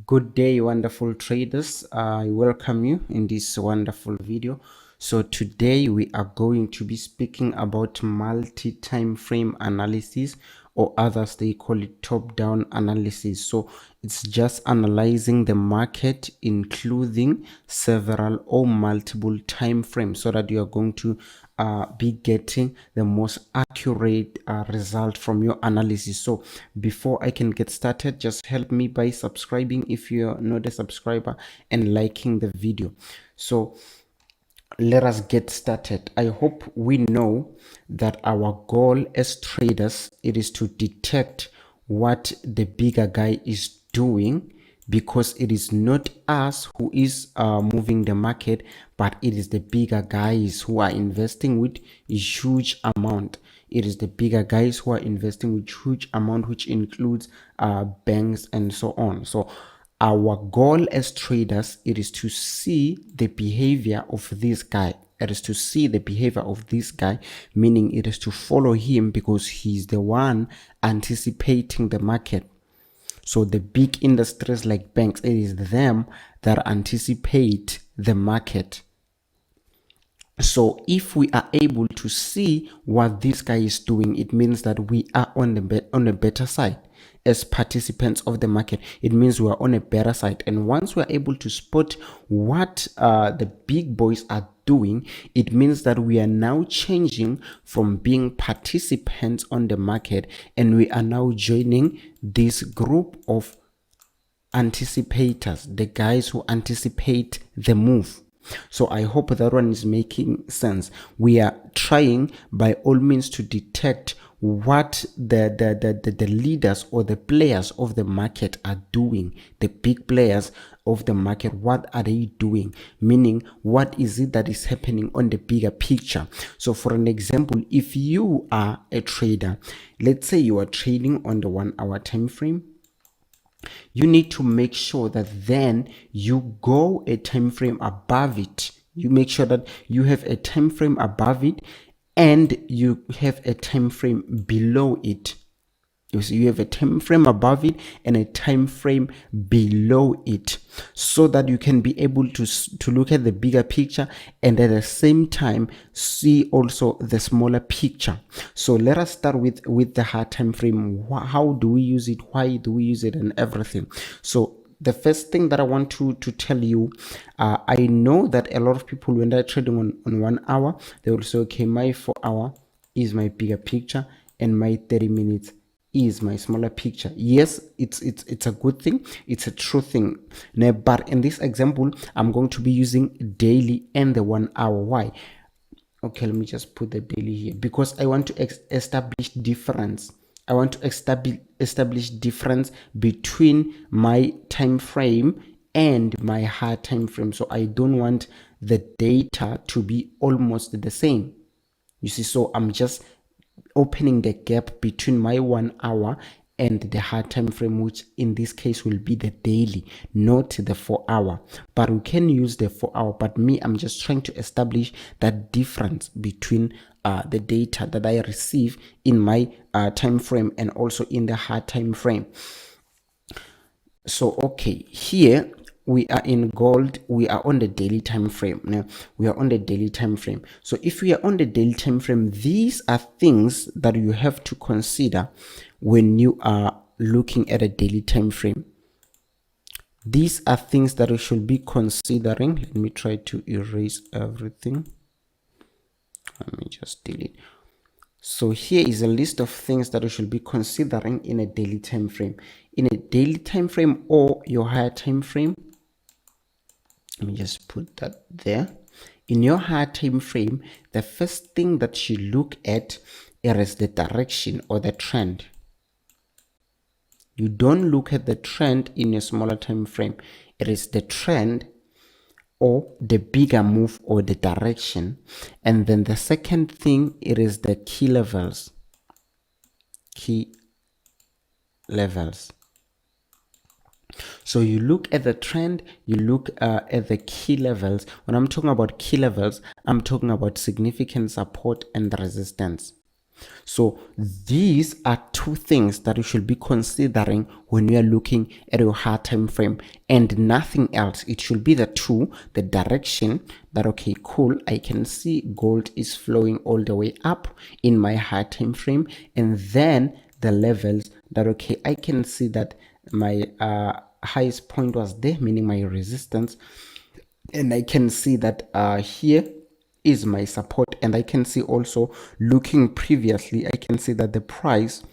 Good day, wonderful traders. I welcome you in this wonderful video. So today we are going to be speaking about multi-time frame analysis, or others they call it top-down analysis. So it's just analyzing the market including several or multiple time frames, so that you are going to be getting the most accurate result from your analysis. So before I can get started, just help me by subscribing if you're not a subscriber and liking the video. So let us get started. I hope we know that our goal as traders, it is to detect what the bigger guy is doing, because it is not us who is moving the market, but it is the bigger guys who are investing with a huge amount. It is the bigger guys who are investing with huge amount, which includes banks and so on. So our goal as traders, it is to see the behavior of this guy. It is to see the behavior of this guy, meaning it is to follow him because he's the one anticipating the market. So the big industries like banks, it is them that anticipate the market. So if we are able to see what this guy is doing, it means that we are on a better side as participants of the market. It means we are on a better side. And once we are able to spot what the big boys are doing, it means that we are now changing from being participants on the market, and we are now joining this group of anticipators, the guys who anticipate the move. So I hope that one is making sense. We are trying by all means to detect what the leaders or the players of the market are doing. The big players of the market, what are they doing? Meaning, what is it that is happening on the bigger picture? So for an example, if you are a trader, let's say you are trading on the 1 hour time frame, you need to make sure that then you go a time frame above it. You make sure that you have a time frame above it and you have a time frame below it. You have a time frame above it and a time frame below it, so that you can be able to look at the bigger picture and at the same time see also the smaller picture. So let us start with the hard time frame. How do we use it? Why do we use it? And everything. So the first thing that I want to tell you, I know that a lot of people, when they're trading on 1 hour, they will say, okay, my 4 hour is my bigger picture and my 30 minutes is my smaller picture. Yes, it's a good thing, it's a true thing. Now, but in this example, I'm going to be using daily and the 1 hour. Why? Okay, let me just put the daily here, because I want to establish difference. I want to establish difference between my time frame and my hard time frame. So I don't want the data to be almost the same. You see, so I'm just opening the gap between my 1 hour and the hard time frame, which in this case will be the daily, not the 4 hour. But we can use the 4 hour. But me, I'm just trying to establish that difference between the data that I receive in my time frame and also in the hard time frame. So okay, here we are in gold, we are on the daily time frame. Now we are on the daily time frame. So if we are on the daily time frame, these are things that you have to consider when you are looking at a daily time frame. These are things that you should be considering. Let me try to erase everything. Let me just delete. So here is a list of things that you should be considering in a daily time frame. In a daily time frame or your higher time frame, let me just put that there. In your higher time frame, the first thing that you look at is the direction or the trend. You don't look at the trend in a smaller time frame. It is the trend or the bigger move or the direction. And then the second thing, it is the key levels. Key levels. So you look at the trend, you look at the key levels. When I'm talking about key levels, I'm talking about significant support and resistance. So these are two things that you should be considering when you are looking at your hard time frame, and nothing else. It should be the two, the direction that, okay, cool, I can see gold is flowing all the way up in my hard time frame, and then the levels that, okay, I can see that my highest point was there, meaning my resistance, and I can see that here is my support, and I can see also, looking previously, I can see that the price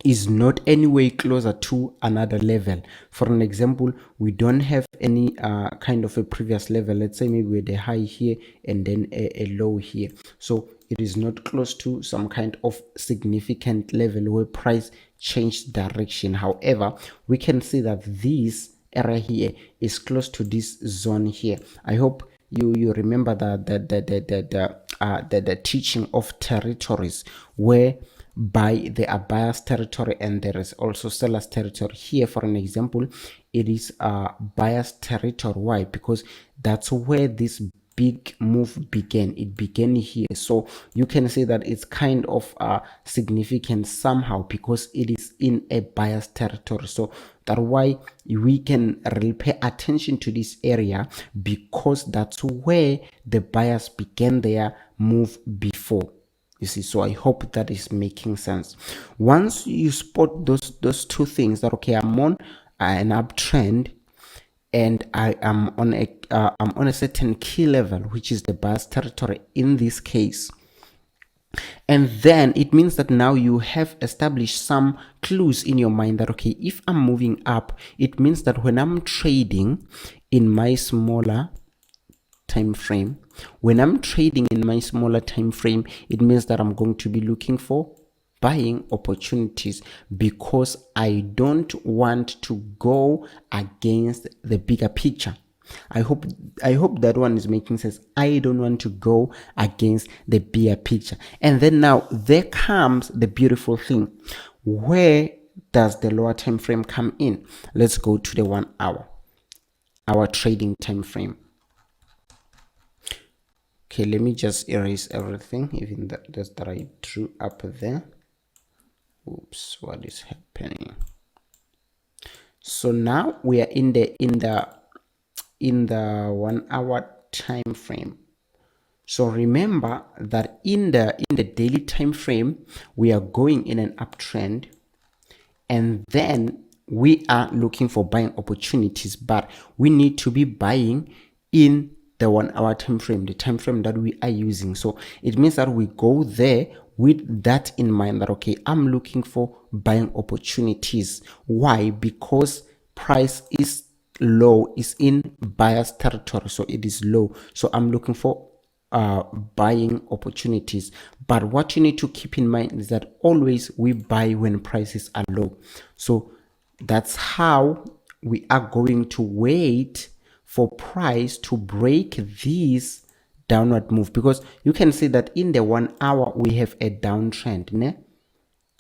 is not anyway closer to another level. For an example, we don't have any kind of a previous level. Let's say maybe with a high here and then a low here, so it is not close to some kind of significant level where price changed direction. However, we can see that this area here is close to this zone here. I hope you remember the teaching of territories, where by there are buyers territory and there is also sellers territory. Here, for an example, it is buyers territory. Why? Because that's where this big move began. It began here, so you can say that it's kind of significant somehow because it is in a buyer's territory. So that's why we can really pay attention to this area, because that's where the buyers began their move before. You see, so I hope that is making sense. Once you spot those two things, that, okay, I'm on an uptrend and I am on a certain key level, which is the buyer's territory in this case, and then it means that now you have established some clues in your mind that, okay, if I'm moving up, it means that when I'm trading in my smaller time frame, when I'm trading in my smaller time frame, it means that I'm going to be looking for buying opportunities, because I don't want to go against the bigger picture. I hope that one is making sense. I don't want to go against the bigger picture. And then now there comes the beautiful thing. Where does the lower time frame come in? Let's go to the 1 hour, our trading time frame. Okay, let me just erase everything, even that I drew up there. Oops, what is happening? So now we are in the 1 hour time frame. So remember that in the daily time frame, we are going in an uptrend, and then we are looking for buying opportunities, but we need to be buying in the 1 hour time frame, the time frame that we are using. So it means that we go there with that in mind, that, okay, I'm looking for buying opportunities. Why? Because price is low, is in buyer's territory, so it is low, so I'm looking for buying opportunities. But what you need to keep in mind is that always we buy when prices are low. So that's how we are going to wait for price to break this downward move, because you can see that in the 1 hour we have a downtrend, né?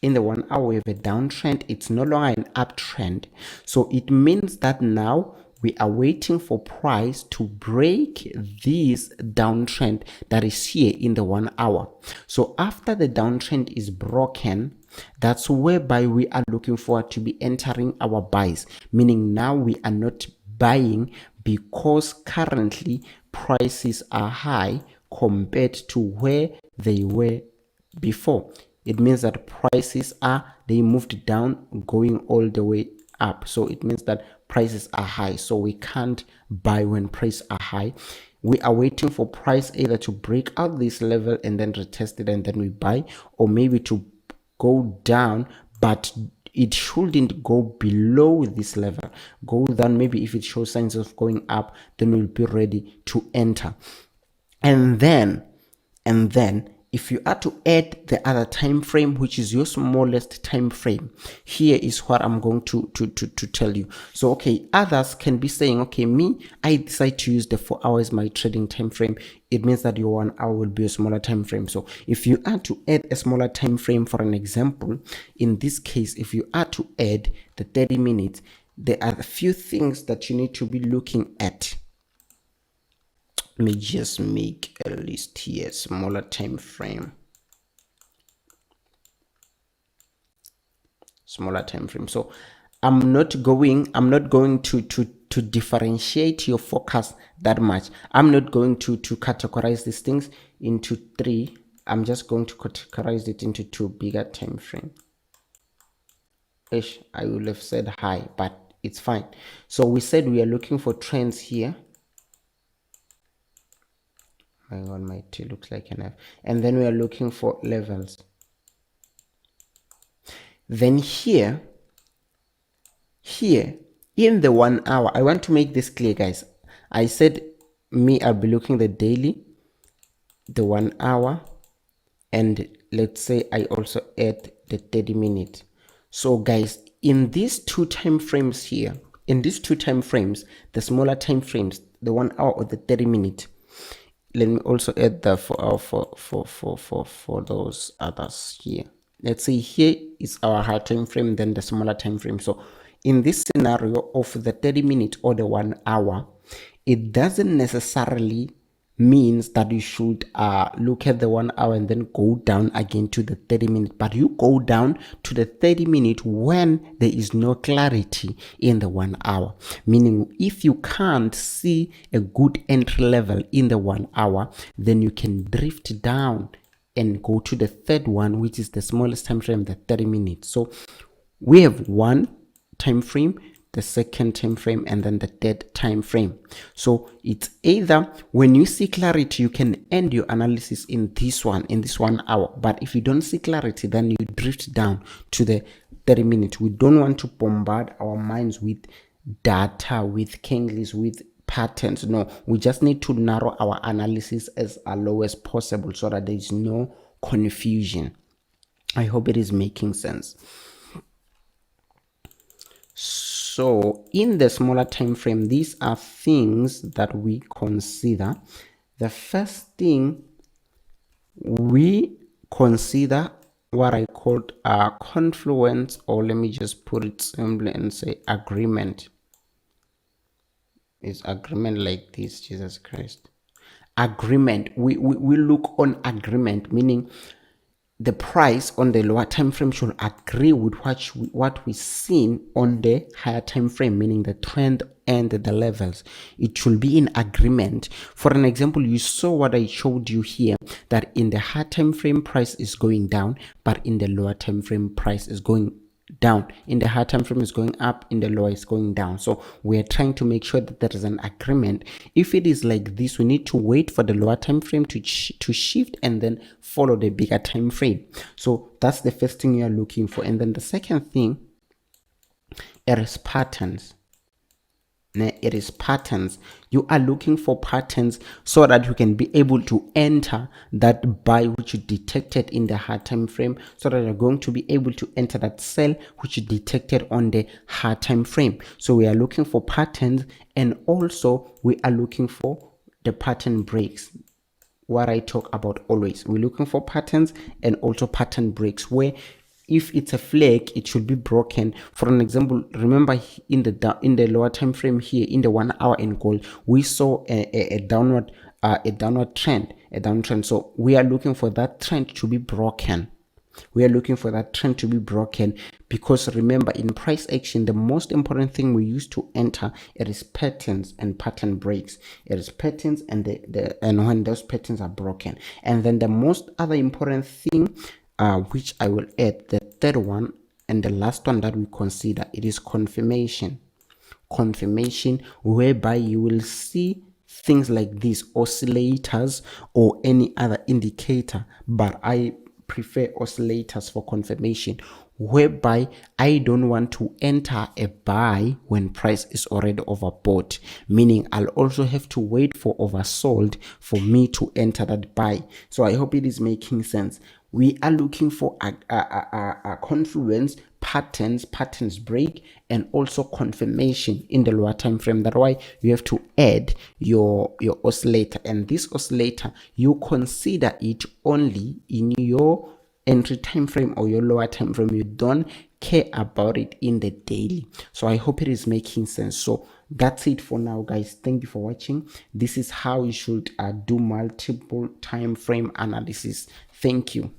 In the 1 hour we have a downtrend. It's no longer an uptrend, so it means that now we are waiting for price to break this downtrend that is here in the 1 hour. So after the downtrend is broken, that's whereby we are looking forward to be entering our buys, meaning now we are not buying because currently prices are high compared to where they were before. It means that prices they moved down going all the way up. So it means that prices are high, so we can't buy when prices are high. We are waiting for price either to break out this level and then retest it and then we buy, or maybe to go down, but it shouldn't go below this level. Go down, maybe if it shows signs of going up, then we'll be ready to enter. And then if you are to add the other time frame, which is your smallest time frame, here is what I'm going to tell you. So okay, others can be saying, okay, I decide to use the 4 hours my trading time frame. It means that your 1 hour will be a smaller time frame. So if you are to add a smaller time frame, for an example, in this case, if you are to add the 30 minutes, there are a few things that you need to be looking at. Let me just make a list here. Smaller time frame. smaller time frame. So I'm not going to differentiate your forecast that much. I'm not going to categorize these things into three. I'm just going to categorize it into two bigger time frame. I would have said high, but it's fine. So we said we are looking for trends here. Hang on, my T looks like an F. And then we are looking for levels. Then here in the 1 hour, I want to make this clear, guys. I said I'll be looking the daily, the 1 hour, and let's say I also add the 30-minute. So guys, in these two time frames here, the smaller time frames, the 1 hour or the 30-minute, let me also add that for those others here. Let's say here is our high time frame, then the smaller time frame. So in this scenario of the 30-minute or the 1 hour, it doesn't necessarily means that you should look at the 1 hour and then go down again to the 30-minute, but you go down to the 30-minute when there is no clarity in the 1 hour. Meaning, if you can't see a good entry level in the 1 hour, then you can drift down and go to the third one, which is the smallest time frame, the 30 minutes. So we have one time frame, the second time frame, and then the third time frame. So it's either when you see clarity, you can end your analysis in this 1 hour. But if you don't see clarity, then you drift down to the 30 minutes. We don't want to bombard our minds with data, with candles, with patterns. No, we just need to narrow our analysis as low as possible so that there is no confusion. I hope it is making sense. So in the smaller time frame, these are things that we consider. The first thing we consider what I called a confluence, or let me just put it simply and say agreement. Is agreement like this? Jesus Christ. Agreement. We look on agreement, meaning the price on the lower time frame should agree with what we've seen on the higher time frame, meaning the trend and the levels. It should be in agreement. For an example, you saw what I showed you here, that in the higher time frame price is going down, but in the lower time frame price is going down. In the higher time frame is going up, in the lower is going down. So we are trying to make sure that there is an agreement. If it is like this, we need to wait for the lower time frame to shift and then follow the bigger time frame. So that's the first thing you are looking for. And then the second thing, it is patterns. It is patterns. You are looking for patterns so that you can be able to enter that buy which you detected in the hard time frame, so that you're going to be able to enter that sell which you detected on the hard time frame. So we are looking for patterns, and also we are looking for the pattern breaks. What I talk about always, we're looking for patterns and also pattern breaks, where if it's a flag, it should be broken. For an example, remember in the lower time frame here, in the 1 hour in gold, we saw a downward trend, a downtrend. So we are looking for that trend to be broken. We are looking for that trend to be broken, because remember, in price action, the most important thing we use to enter, it is patterns and pattern breaks. It is patterns and and when those patterns are broken. And then the most other important thing, which I will add, the third one and the last one that we consider, it is confirmation. Confirmation, whereby you will see things like these oscillators or any other indicator, but I prefer oscillators for confirmation, whereby I don't want to enter a buy when price is already overbought, meaning I'll also have to wait for oversold for me to enter that buy. So I hope it is making sense. We are looking for a confluence, patterns break, and also confirmation in the lower time frame. That's why you have to add your oscillator, and this oscillator, you consider it only in your entry time frame or your lower time frame. You don't care about it in the daily. So I hope it is making sense. So that's it for now, guys. Thank you for watching. This is how you should do multiple time frame analysis. Thank you.